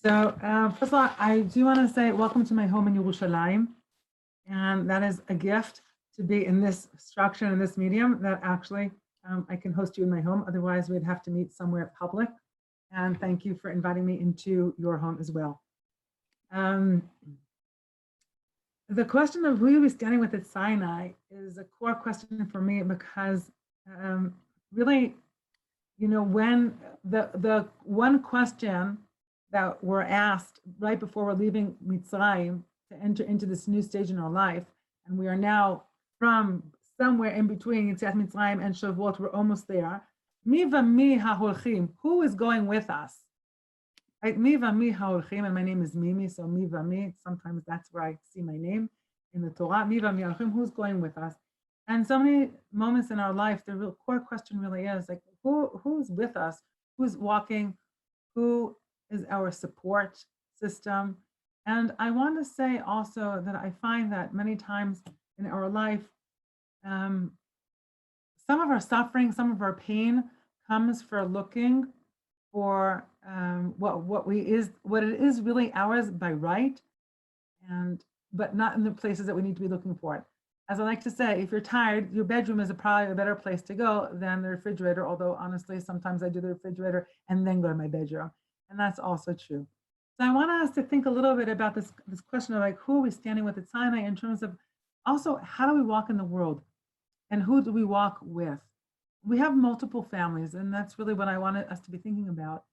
So, first of all, I do want to say welcome to my home in Yerushalayim. And that is a gift to be in this structure, in this medium, that actually I can host you in my home. Otherwise, we'd have to meet somewhere public. And thank you for inviting me into your home as well. The question of who you'll be standing with at Sinai is a core question for me because really, you know, when the one question that we're asked right before we're leaving Mitzrayim to enter into this new stage in our life, and we are now from somewhere in between Yetziat Mitzrayim and Shavuot, we're almost there. Mi v'mi ha'holchim, who is going with us? Right? Mi v'mi ha'holchim, and my name is Mimi, so mi v'mi, sometimes that's where I see my name in the Torah. Mi v'mi ha'holchim, who's going with us? And so many moments in our life, the real core question really is like, who's with us? Who's walking? Who is our support system? And I want to say also that I find that many times in our life, some of our suffering, some of our pain comes for looking for what it is really ours by right, but not in the places that we need to be looking for it. As I like to say, if you're tired, your bedroom is probably a better place to go than the refrigerator, although honestly, sometimes I do the refrigerator and then go to my bedroom. And that's also true. So I want us to think a little bit about this question of like, who are we standing with at Sinai in terms of also how do we walk in the world and who do we walk with? We have multiple families, and that's really what I wanted us to be thinking about.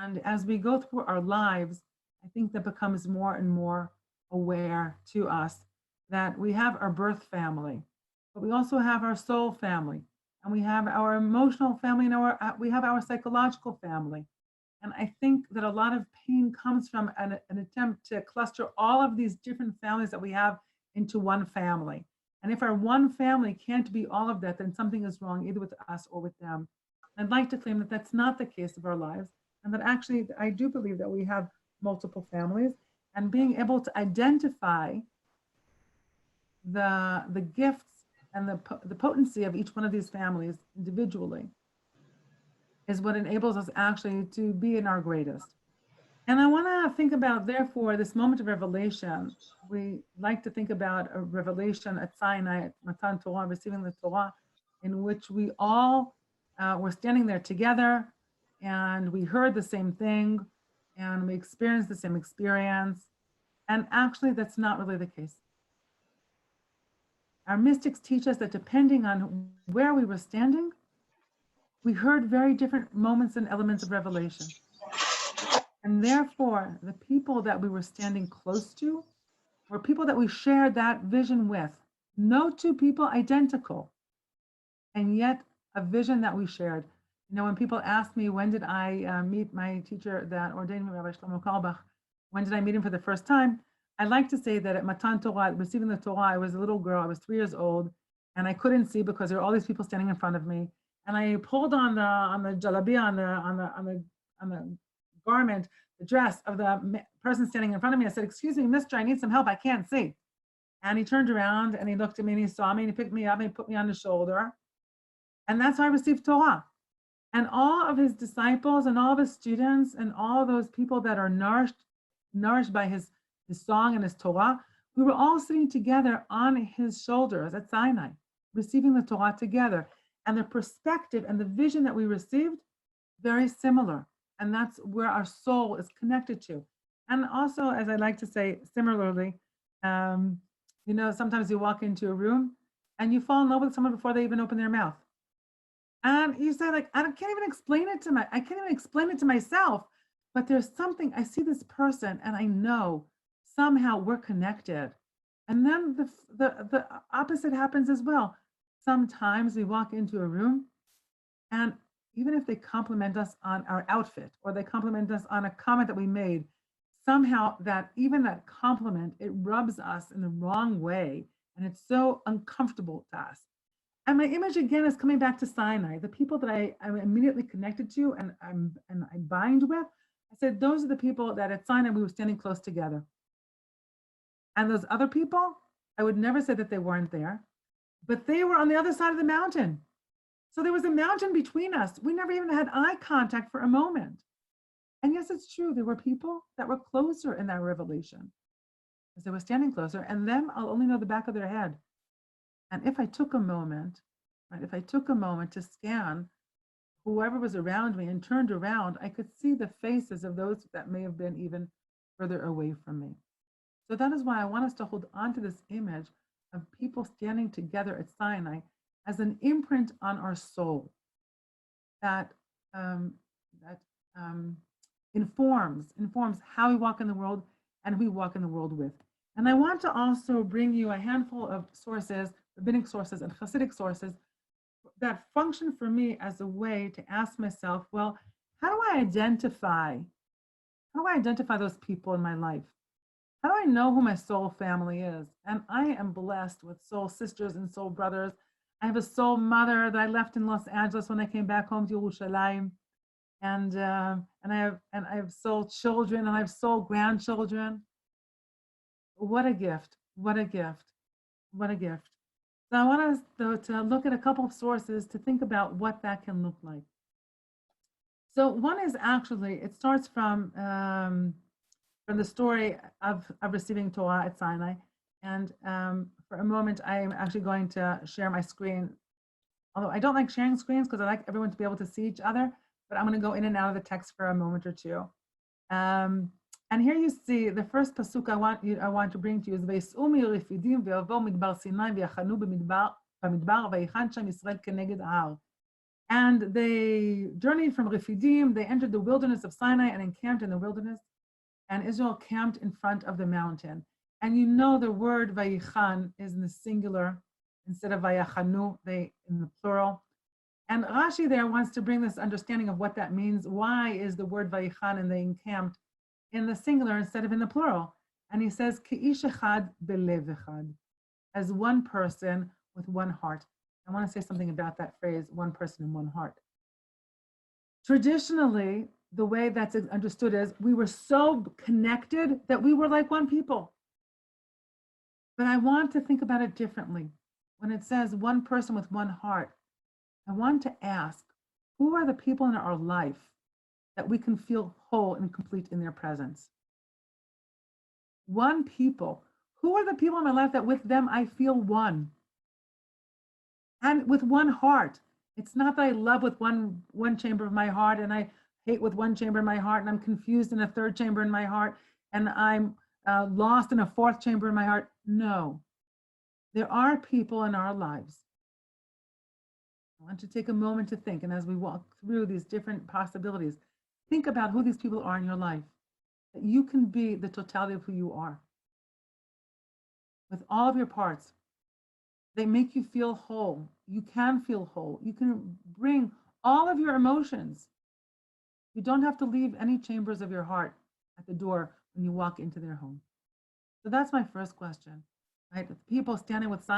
And as we go through our lives, I think that becomes more and more aware to us that we have our birth family, but we also have our soul family, and we have our emotional family, and we have our psychological family. And I think that a lot of pain comes from an attempt to cluster all of these different families that we have into one family. And if our one family can't be all of that, then something is wrong either with us or with them. I'd like to claim that that's not the case of our lives, and that actually I do believe that we have multiple families, and being able to identify the gifts and the potency of each one of these families individually is what enables us actually to be in our greatest. And I want to think about, therefore, this moment of revelation. We like to think about a revelation at Sinai, at Matan Torah, receiving the Torah, in which we all were standing there together, and we heard the same thing, and we experienced the same experience. And actually, that's not really the case. Our mystics teach us that depending on where we were standing, we heard very different moments and elements of revelation. And therefore, the people that we were standing close to were people that we shared that vision with. No two people identical, and yet a vision that we shared. You know, when people ask me, when did I meet my teacher that ordained me, Rabbi Shlomo Carlebach, when did I meet him for the first time? I like to say that at Matan Torah, receiving the Torah, I was a little girl, I was 3 years old, and I couldn't see because there were all these people standing in front of me. And I pulled on the jalabia, on the garment, the dress of the person standing in front of me. I said, "Excuse me, mister, I need some help, I can't see." And he turned around and he looked at me and he saw me and he picked me up and he put me on his shoulder. And that's how I received Torah. And all of his disciples and all of his students and all those people that are nourished by his song and his Torah, we were all sitting together on his shoulders at Sinai, receiving the Torah together. And the perspective and the vision that we received, very similar. And that's where our soul is connected to. And also, as I like to say, similarly, you know, sometimes you walk into a room and you fall in love with someone before they even open their mouth. And you say, like, I can't even explain it to myself, but there's something, I see this person and I know somehow we're connected. And then the opposite happens as well. Sometimes we walk into a room and even if they compliment us on our outfit or they compliment us on a comment that we made, somehow that compliment, it rubs us in the wrong way and it's so uncomfortable to us. And my image again is coming back to Sinai, the people that I'm immediately connected to and I bind with. I said, those are the people that at Sinai we were standing close together. And those other people, I would never say that they weren't there, but they were on the other side of the mountain. So there was a mountain between us. We never even had eye contact for a moment. And yes, it's true. There were people that were closer in that revelation as they were standing closer, and them, I'll only know the back of their head. And if I took a moment, right, if I took a moment to scan whoever was around me and turned around, I could see the faces of those that may have been even further away from me. So that is why I want us to hold on to this image of people standing together at Sinai as an imprint on our soul that that informs how we walk in the world and who we walk in the world with. And I want to also bring you a handful of sources, rabbinic sources and Hasidic sources, that function for me as a way to ask myself, well, how do I identify those people in my life? How do I know who my soul family is? And I am blessed with soul sisters and soul brothers. I have a soul mother that I left in Los Angeles when I came back home to Yerushalayim. And I have soul children and I have soul grandchildren. What a gift, what a gift, what a gift. So I want us though to look at a couple of sources to think about what that can look like. So one is actually, it starts from the story of receiving Torah at Sinai. And for a moment, I am actually going to share my screen. Although I don't like sharing screens because I like everyone to be able to see each other, but I'm going to go in and out of the text for a moment or two. And here you see the first pasuk I want to bring to you is Vayis'u mi'refidim ve'yavo midbar Sinai ve'yachanu b'midbar vayichan sham Yisrael keneged ha'ar. And they journeyed from Refidim, they entered the wilderness of Sinai and encamped in the wilderness. And Israel camped in front of the mountain. And you know the word vayichan is in the singular instead of vayachanu, they in the plural. And Rashi there wants to bring this understanding of what that means. Why is the word vayichan and they encamped in the singular instead of in the plural? And he says, Ki'ish echad belev echad, as one person with one heart. I want to say something about that phrase, one person in one heart. Traditionally, the way that's understood is we were so connected that we were like one people. But I want to think about it differently. When it says one person with one heart, I want to ask, who are the people in our life that we can feel whole and complete in their presence? One people. Who are the people in my life that with them I feel one? And with one heart. It's not that I love with one chamber of my heart and I hate with one chamber in my heart and I'm confused in a third chamber in my heart and I'm lost in a fourth chamber in my heart. No, there are people in our lives. I want to take a moment to think, and as we walk through these different possibilities, think about who these people are in your life, that you can be the totality of who you are. With all of your parts, they make you feel whole. You can feel whole. You can bring all of your emotions. You don't have to leave any chambers of your heart at the door when you walk into their home. So that's my first question, right? The people standing with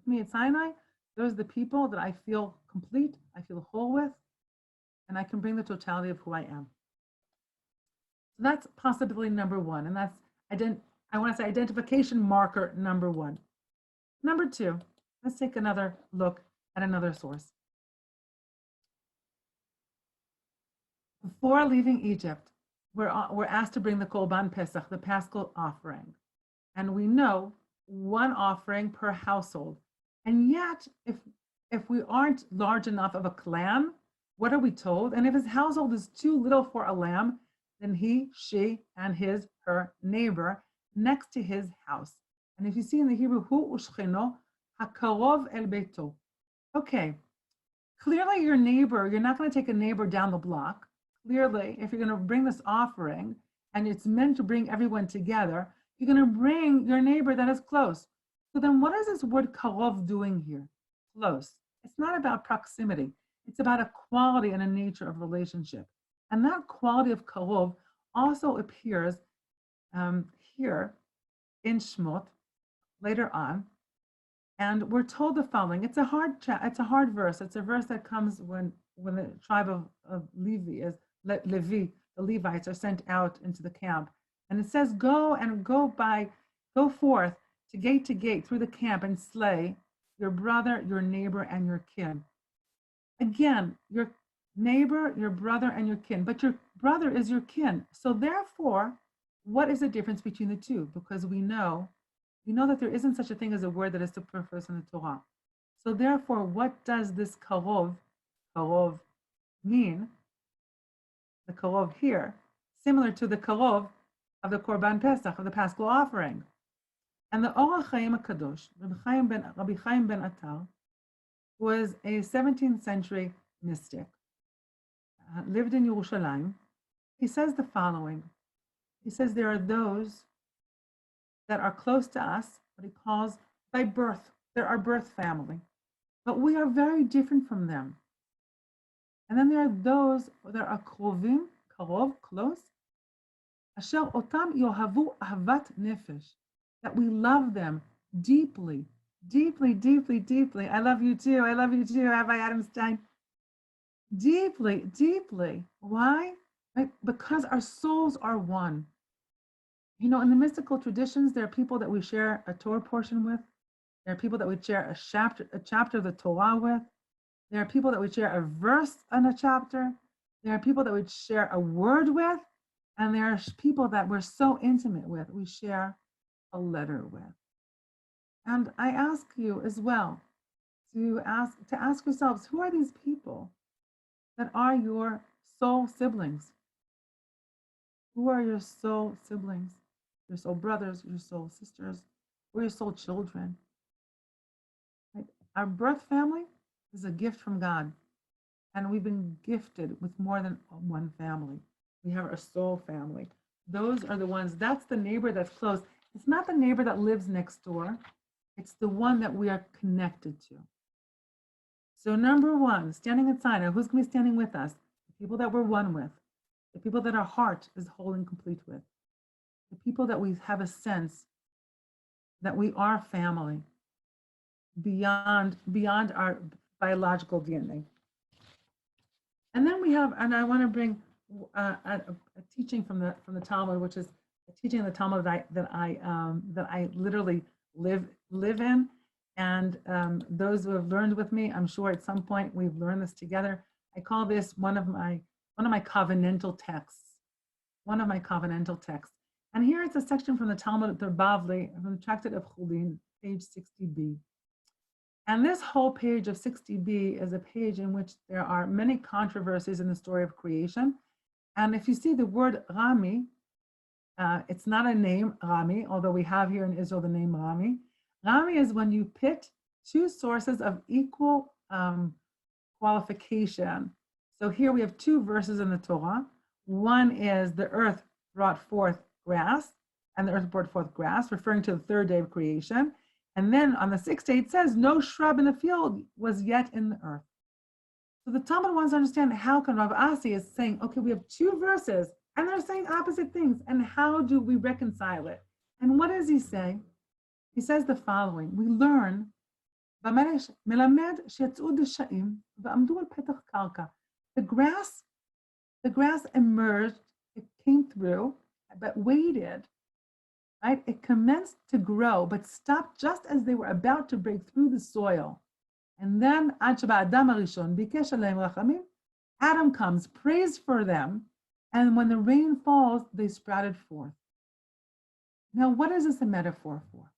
me at Sinai, those are the people that I feel complete, I feel whole with, and I can bring the totality of who I am. So that's possibility number one, and that's, I want to say identification marker number one. Number two, let's take another look at another source. Before leaving Egypt, we're asked to bring the Korban Pesach, the Paschal offering. And we know one offering per household. And yet, if we aren't large enough of a clan, what are we told? And if his household is too little for a lamb, then he, she, and her neighbor next to his house. And if you see in the Hebrew, hu ushcheno, hakarov el beito. Okay, clearly your neighbor, you're not going to take a neighbor down the block. Clearly, if you're going to bring this offering, and it's meant to bring everyone together, you're going to bring your neighbor that is close. So then what is this word karov doing here? Close. It's not about proximity. It's about a quality and a nature of relationship. And that quality of karov also appears here in Shmot later on. And we're told the following. It's a hard verse. It's a verse that comes when the tribe of Levi, the Levites are sent out into the camp. And it says, go forth to gate through the camp and slay your brother, your neighbor, and your kin. Again, neighbor, your brother, and your kin. But your brother is your kin. So therefore, what is the difference between the two? Because we know that there isn't such a thing as a word that is superfluous in the Torah. So therefore, what does this karov mean? The karov here, similar to the karov of the Korban Pesach, of the Paschal offering. And the Orach Chaim HaKadosh, Rabbi Chaim ben Attar, was a 17th century mystic, lived in Yerushalayim. He says the following. He says there are those that are close to us, what he calls by birth. They're our birth family. But we are very different from them. And then there are those that are krovim, karov, close, asher otam yohavu ahavat nefesh, that we love them deeply, deeply, deeply, deeply. I love you too, Rabbi Adamstein. Deeply, deeply. Why? Right? Because our souls are one. In the mystical traditions, there are people that we share a Torah portion with. There are people that we share a chapter of the Torah with. There are people that we share a verse on a chapter. There are people that we share a word with. And there are people that we're so intimate with, we share a letter with. And I ask you as well to ask yourselves, who are these people that are your soul siblings? Who are your soul siblings? Your soul brothers, your soul sisters, or your soul children? Right? Our birth family is a gift from God. And we've been gifted with more than one family. We have our soul family. Those are the ones, that's the neighbor that's close. It's not the neighbor that lives next door. It's the one that we are connected to. So number one, standing at Sinai, who's going to be standing with us? The people that we're one with. The people that our heart is whole and complete with. The people that we have a sense that we are family beyond our biological DNA. And then we have, and I want to bring a teaching from the Talmud, which is a teaching of the Talmud that I literally live in. And those who have learned with me, I'm sure at some point we've learned this together. I call this one of my covenantal texts. One of my covenantal texts. And here it's a section from the Talmud, the Bavli, from the Tractate of Chulin, page 60b. And this whole page of 60b is a page in which there are many controversies in the story of creation. And if you see the word Rami, it's not a name, Rami, although we have here in Israel the name Rami. Rami is when you pit two sources of equal qualification. So here we have two verses in the Torah. One is the earth brought forth grass, and the earth brought forth grass, referring to the third day of creation. And then on the sixth day, it says, no shrub in the field was yet in the earth. So the Talmud wants to understand how can Rav Asi is saying, okay, we have two verses, and they're saying opposite things, and how do we reconcile it? And what does he say? He says the following, we learn, the grass emerged, it came through, but waited, right? It commenced to grow, but stopped just as they were about to break through the soil. And then Adam comes, prays for them, and when the rain falls, they sprouted forth. Now, what is this a metaphor for?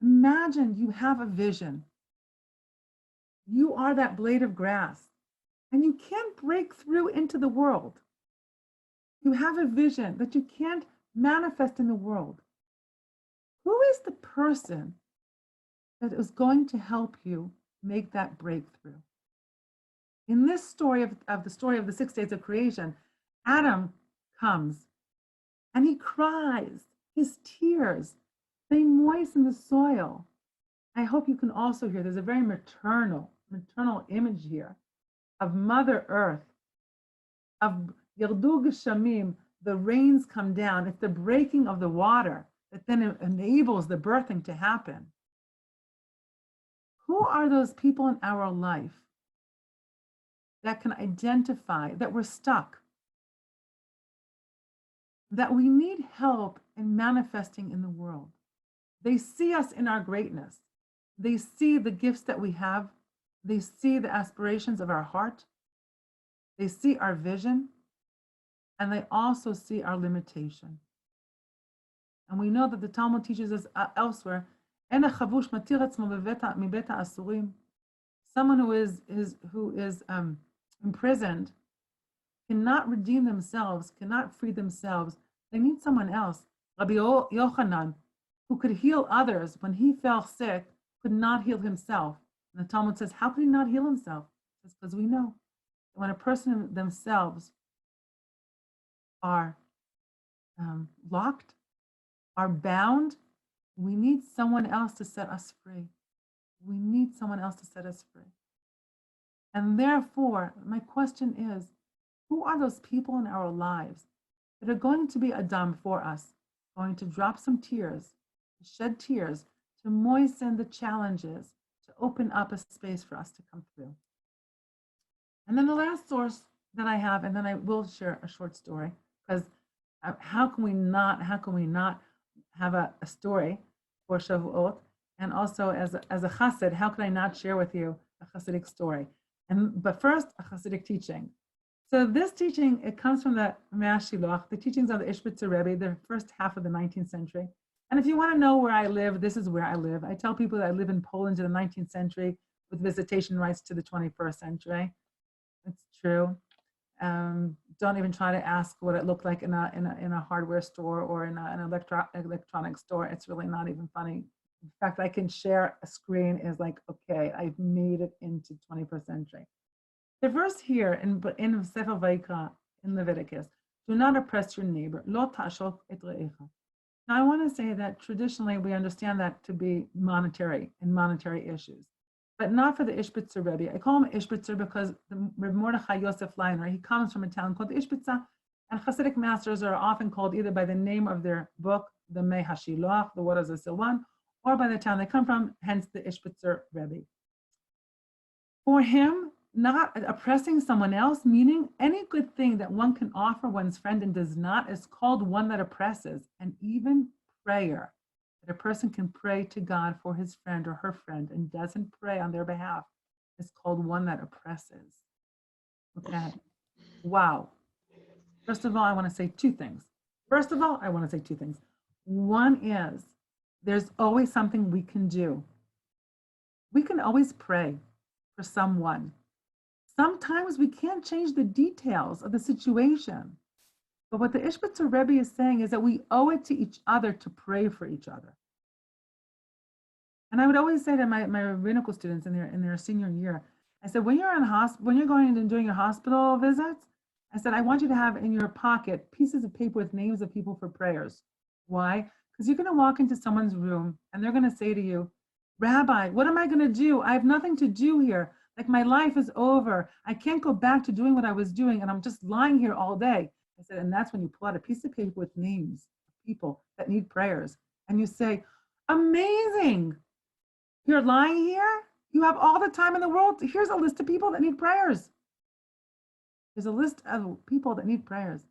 Imagine you have a vision. You are that blade of grass, and you can't break through into the world. You have a vision that you can't manifest in the world. Who is the person that is going to help you make that breakthrough? In this story of the 6 days of creation, Adam comes and he cries. His tears, they moisten the soil. I hope you can also hear, there's a very maternal image here of Mother Earth, of Yerdu Geshamim, the rains come down. It's the breaking of the water that then enables the birthing to happen. Who are those people in our life that can identify that we're stuck, that we need help in manifesting in the world? They see us in our greatness. They see the gifts that we have. They see the aspirations of our heart. They see our vision, and they also see our limitation. And we know that the Talmud teaches us elsewhere, someone who is imprisoned cannot redeem themselves, cannot free themselves. They need someone else. Rabbi Yochanan, who could heal others when he fell sick, could not heal himself. And the Talmud says, how could he not heal himself? It's because we know that when a person themselves are locked, are bound, we need someone else to set us free. We need someone else to set us free. And therefore, my question is, who are those people in our lives that are going to be Adam for us, going to drop some tears, to shed tears, to moisten the challenges, to open up a space for us to come through? And then the last source that I have, and then I will share a short story, because how can we not have a story for Shavuot? And also as a chassid, how can I not share with you a chassidic story? But first, a chassidic teaching. So this teaching, it comes from the Shiloh, the teachings of the Ishbitzer Rebbe, the first half of the 19th century. And if you want to know where I live, this is where I live. I tell people that I live in Poland in the 19th century with visitation rights to the 21st century. It's true. Don't even try to ask what it looked like in a hardware store or in an electronic store. It's really not even funny. The fact that I can share a screen is like, okay, I've made it into 21st century. The verse here in Sefer Vayikra in Leviticus, do not oppress your neighbor. Lo ta'ashok et re'echa. Now I want to say that traditionally we understand that to be monetary issues, but not for the Ishbitzer Rebbe. I call him Ishbitzer because the Reb Mordechai Yosef Leiner, he comes from a town called Ishbitza, and Hasidic masters are often called either by the name of their book, the Mei HaShiloach, the Waters of Silwan, or by the town they come from, hence the Ishbitzer Rebbe. For him, not oppressing someone else, meaning any good thing that one can offer one's friend and does not, is called one that oppresses. And even prayer, that a person can pray to God for his friend or her friend and doesn't pray on their behalf, is called one that oppresses. Okay. Wow. First of all, I want to say two things. One is, there's always something we can do. We can always pray for someone. Sometimes we can't change the details of the situation. But what the Ishbitzer Rebbe is saying is that we owe it to each other to pray for each other. And I would always say to my rabbinical students in their senior year, I said, when you're going and doing your hospital visits, I said, I want you to have in your pocket pieces of paper with names of people for prayers. Why? Because you're going to walk into someone's room and they're going to say to you, Rabbi, what am I going to do? I have nothing to do here. Like, my life is over. I can't go back to doing what I was doing, and I'm just lying here all day. I said, and that's when you pull out a piece of paper with names of people that need prayers. And you say, amazing. You're lying here? You have all the time in the world. Here's a list of people that need prayers. There's a list of people that need prayers.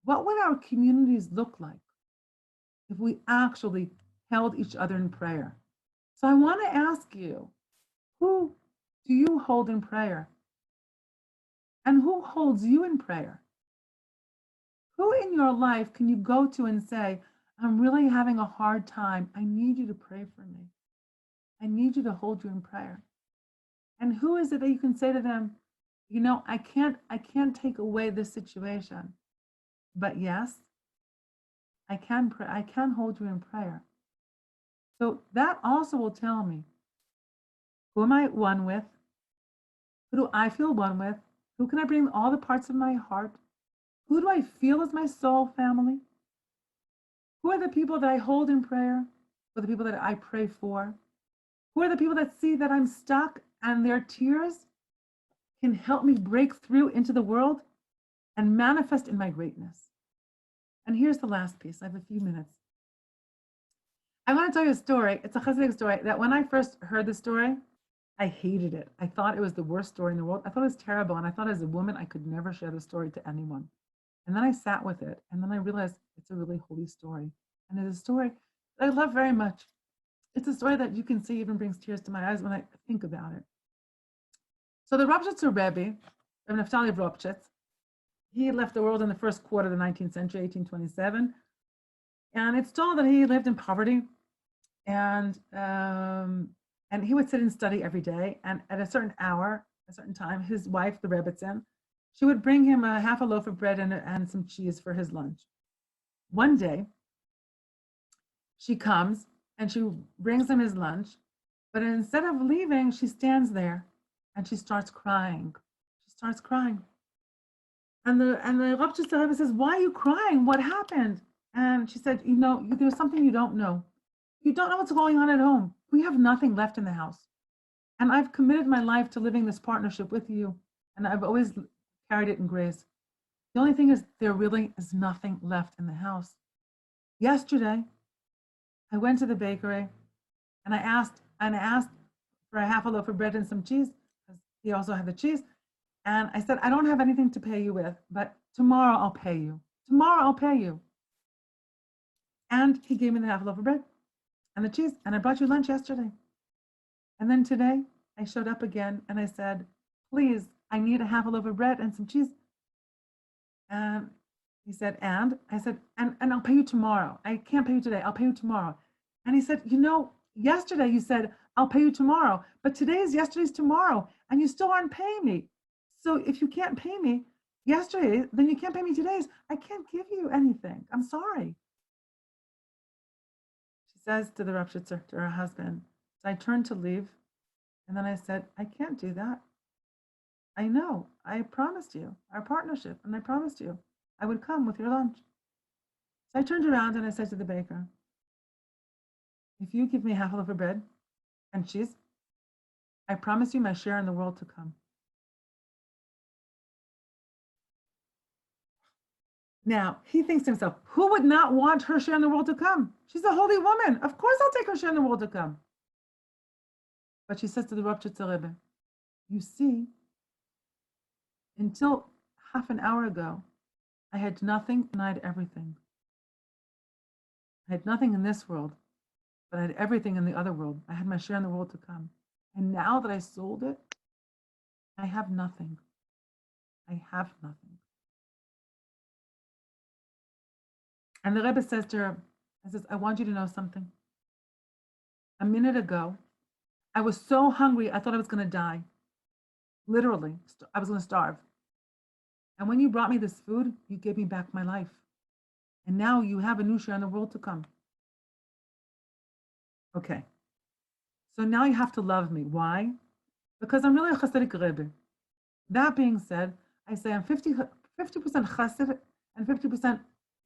What would our communities look like if we actually held each other in prayer? So I want to ask you, who do you hold in prayer? And who holds you in prayer? Who in your life can you go to and say, I'm really having a hard time. I need you to pray for me. I need you to hold you in prayer. And who is it that you can say to them, you know, I can't take away this situation, but yes, I can pray. I can hold you in prayer. So that also will tell me, who am I one with? Who do I feel one with? Who can I bring all the parts of my heart? Who do I feel as my soul family? Who are the people that I hold in prayer? Who are the people that I pray for? Who are the people that see that I'm stuck and their tears can help me break through into the world and manifest in my greatness? And here's the last piece. I have a few minutes. I want to tell you a story. It's a Hasidic story that when I first heard the story, I hated it. I thought it was the worst story in the world. I thought it was terrible. And I thought as a woman, I could never share the story to anyone. And then I sat with it. And then I realized it's a really holy story. And it's a story that I love very much. It's a story that you can see even brings tears to my eyes when I think about it. So the Rabbi Rebbe Rabbi Naftali Ropchitz. He left the world in the first quarter of the 19th century, 1827. And it's told that he lived in poverty, and he would sit and study every day. And at a certain hour, a certain time, his wife, the Rebbitzin, she would bring him a half a loaf of bread and some cheese for his lunch. One day, she comes and she brings him his lunch, but instead of leaving, she stands there and she starts crying. She starts crying. And the Ropchitz Rebbe says, "Why are you crying? What happened?" And she said, there's something you don't know. You don't know what's going on at home. We have nothing left in the house. And I've committed my life to living this partnership with you. And I've always carried it in grace. The only thing is there really is nothing left in the house. Yesterday, I went to the bakery and I asked for a half a loaf of bread and some cheese, because he also had the cheese. And I said, I don't have anything to pay you with, but tomorrow I'll pay you. Tomorrow I'll pay you. And he gave me the half a loaf of bread and the cheese, and I brought you lunch yesterday. And then today I showed up again and I said, please, I need a half a loaf of bread and some cheese. And he said, and I said, and I'll pay you tomorrow. I can't pay you today. I'll pay you tomorrow. And he said, yesterday you said, I'll pay you tomorrow, but today is yesterday's tomorrow, and you still aren't paying me. So if you can't pay me yesterday, then you can't pay me today's. I can't give you anything. I'm sorry. She says to the Ropchitzer, to her husband, so I turned to leave, and then I said, I can't do that. I know, I promised you our partnership, and I promised you I would come with your lunch. So I turned around and I said to the baker, if you give me half a loaf of bread and cheese, I promise you my share in the world to come. Now, he thinks to himself, who would not want her share in the world to come? She's a holy woman. Of course I'll take her share in the world to come. But she says to the Ropchitzer Rebbe, you see, until half an hour ago, I had nothing and I had everything. I had nothing in this world, but I had everything in the other world. I had my share in the world to come. And now that I sold it, I have nothing. I have nothing. And the Rebbe says to her, I want you to know something. A minute ago, I was so hungry, I thought I was going to die. Literally, I was going to starve. And when you brought me this food, you gave me back my life. And now you have a new share in the world to come. Okay. So now you have to love me. Why? Because I'm really a Hasidic Rebbe. That being said, I say I'm 50% Chassid and 50%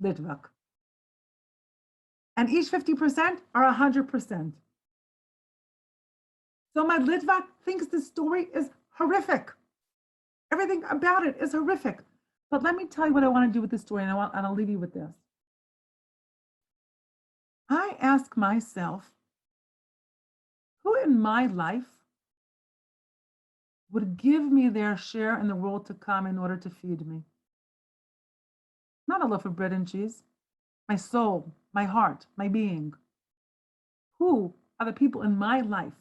Litvak. And each 50% are 100%. So my Litvak thinks this story is horrific. Everything about it is horrific. But let me tell you what I want to do with this story, and I'll leave you with this. I ask myself, who in my life would give me their share in the world to come in order to feed me? Not a loaf of bread and cheese. My soul, my heart, my being. Who are the people in my life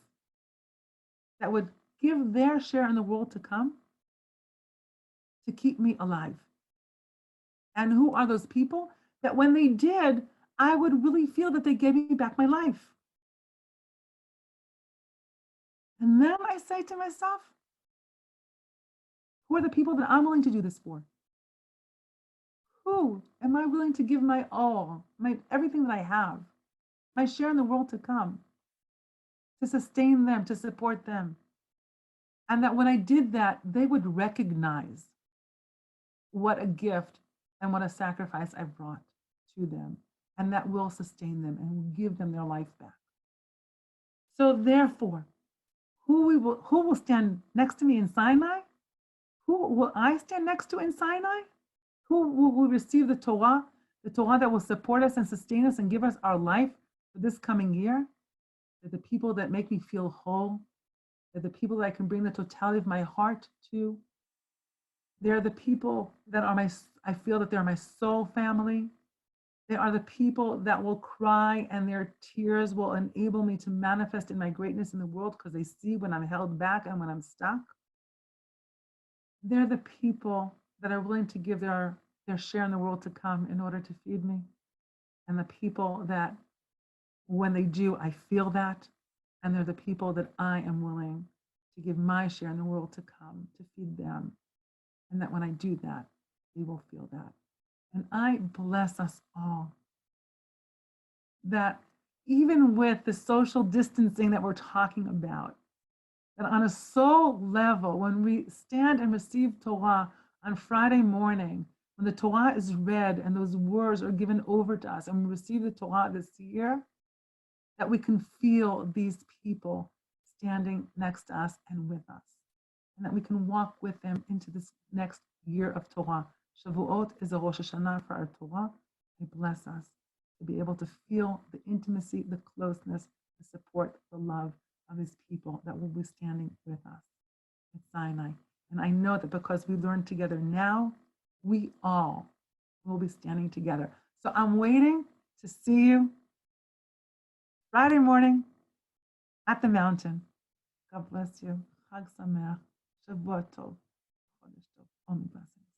that would give their share in the world to come to keep me alive? And who are those people that when they did, I would really feel that they gave me back my life? And then I say to myself, who are the people that I'm willing to do this for? Who am I willing to give my all, everything that I have, my share in the world to come, to sustain them, to support them? And that when I did that, they would recognize what a gift and what a sacrifice I brought to them. And that will sustain them and will give them their life back. So therefore, who will stand next to me in Sinai? Who will I stand next to in Sinai? Who will receive the Torah that will support us and sustain us and give us our life for this coming year? They're the people that make me feel whole. They're the people that I can bring the totality of my heart to. They're the people that I feel that they're my soul family. They are the people that will cry and their tears will enable me to manifest in my greatness in the world because they see when I'm held back and when I'm stuck. they're the people that are willing to give their share in the world to come in order to feed me. And the people that, when they do, I feel that. And they're the people that I am willing to give my share in the world to come to feed them. And that when I do that, they will feel that. And I bless us all that even with the social distancing that we're talking about, that on a soul level, when we stand and receive Torah on Friday morning, when the Torah is read and those words are given over to us, and we receive the Torah this year, that we can feel these people standing next to us and with us, and that we can walk with them into this next year of Torah. Shavuot is a Rosh Hashanah for our Torah. May bless us to be able to feel the intimacy, the closeness, the support, the love of these people that will be standing with us at Sinai. And I know that because we learn together now, we all will be standing together. So I'm waiting to see you Friday morning at the mountain. God bless you. Chag Sameach. Shavua Tov. Chodesh Tov. Only blessings.